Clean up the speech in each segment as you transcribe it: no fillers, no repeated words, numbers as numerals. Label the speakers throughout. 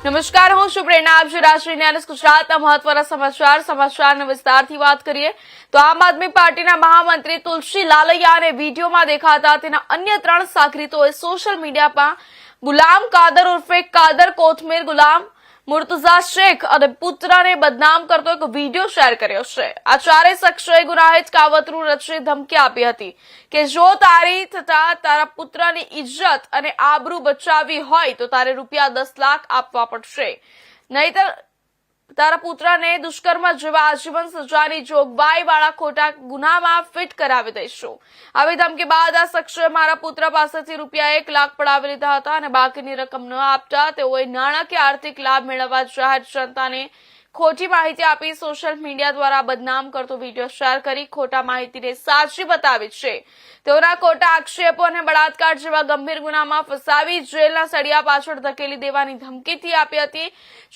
Speaker 1: નમસ્કાર, હું છું પ્રેરણા. આપ જોઈ રાષ્ટ્રીય ન્યાયાધીશ ગુજરાતના મહત્વના સમાચારના વિસ્તારથી વાત કરીએ તો આમ આદમી પાર્ટીના મહામંત્રી તુલસી લાલૈયાને વિડીયોમાં દેખાતા તેના અન્ય 3 સાગરીતોએ સોશિયલ મીડિયામાં ગુલામ કાદર ઉર્ફે કાદર કોથમીર, ગુલામ મુર્તુઝા શેખ અને પુત્રને બદનામ કરતો એક વિડીયો શેર કર્યો છે. આ ચારેય શખ્સોએ ગુનાહિત કાવતરું રચી ધમકી આપી હતી કે જો તારી તથા તારા પુત્રની ઇજ્જત અને આબરૂ બચાવવી હોય તો તારે ₹10 લાખ આપવા પડશે, નહીતર તારા પુત્રને દુષ્કર્મ જેવા આજીવન સજાની જોગવાઈ વાળા ખોટા ગુનામાં ફિટ કરાવી દઈશું. આવી ધમકી બાદ આ શખ્સોએ મારા પુત્ર પાસેથી ₹1 લાખ પડાવી લીધા હતા અને બાકીની રકમ ન આપતા તેઓએ નાણાકીય આર્થિક લાભ મેળવવા જાહેર જનતાને ખોટી માહિતી આપી સોશિયલ મીડિયા દ્વારા બદનામ કરતો વિડીયો શેર કરી ખોટા માહિતીને સાચી બતાવી છે. તેઓના ખોટા આક્ષેપો અને બળાત્કાર જેવા ગંભીર ગુનામાં ફસાવી જેલના સળિયા પાછળ ધકેલી દેવાની ધમકીથી આપી હતી,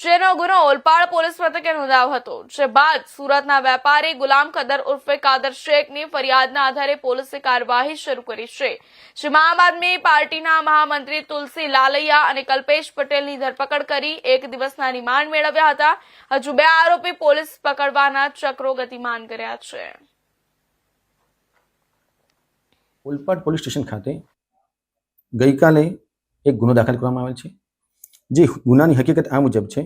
Speaker 1: જેનો ગુનો ઓલપાડ પોલીસ મથકે નોંધાયો હતો. જે બાદ સુરતના વેપારી ગુલામ કદર ઉર્ફે કાદર શેખની ફરિયાદના આધારે પોલીસે કાર્યવાહી શરૂ કરી છે, જેમાં આમ આદમી પાર્ટીના મહામંત્રી તુલસી લાલૈયા અને કલ્પેશ પટેલની ધરપકડ કરી 1 દિવસના રિમાન્ડ મેળવ્યા હતા. હજુ 2 આરોપી પોલીસ પકડવાના ચક્રો ગતિમાન કર્યા છે.
Speaker 2: ઓલપાડ પોલીસ સ્ટેશન ખાતે ગઈકાલે એક ગુનો દાખલ કરવામાં આવેલ છે. જે ગુનાની હકીકત આ મુજબ છે.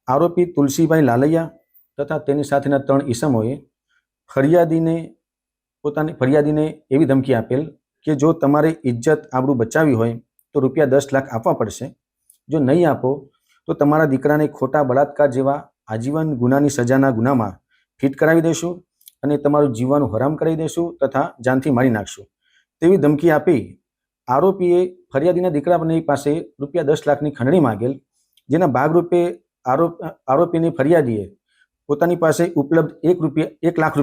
Speaker 2: આરોપી તુલસીભાઈ લાલૈયા તથા તેની સાથેના 3 ઈસમોએ ફરિયાદીને એવી ધમકી આપેલ કે જો તમારે ઇજ્જત આબરૂ બચાવવી હોય તો ₹10 લાખ આપવા પડશે, જો નહીં આપો તો તમારા દીકરાને ખોટા બળાત્કાર જેવા આજીવન ગુનાની સજાના ગુનામાં ફિટ કરાવી દેશું અને તમારું જીવવાનું હરામ કરાવી દેશું તથા જાનથી મારી નાખશું તેવી ધમકી આપી આરોપીએ ફરિયાદીના દીકરાની પાસે ₹10 લાખની ખંડણી માંગેલ. જેના ભાગરૂપે આરોપીની ફરિયાદીએ પોતાની પાસે ઉપલબ્ધ ₹1 લાખ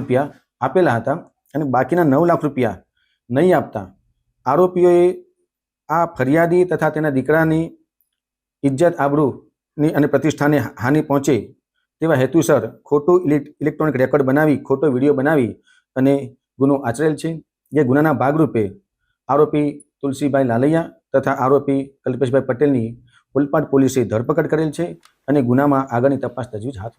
Speaker 2: આપેલા હતા અને બાકીના ₹9 લાખ નહીં આપતા આરોપીઓએ આ ફરિયાદી તથા તેના દીકરાની ઇજ્જત આબરૂની અને પ્રતિષ્ઠાને હાનિ પહોંચે તેવા હેતુસર ખોટું ઇલેક્ટ્રોનિક રેકોર્ડ બનાવી ખોટો વિડીયો બનાવી અને ગુનો આચરેલ છે. જે ગુનાના ભાગરૂપે આરોપી તુલસીભાઈ લાલૈયા તથા આરોપી કલ્પેશભાઈ પટેલની ઓલપાડ પોલીસે ધરપકડ કરેલ છે અને ગુનામાં આગળની તપાસ તજવીજ હાથ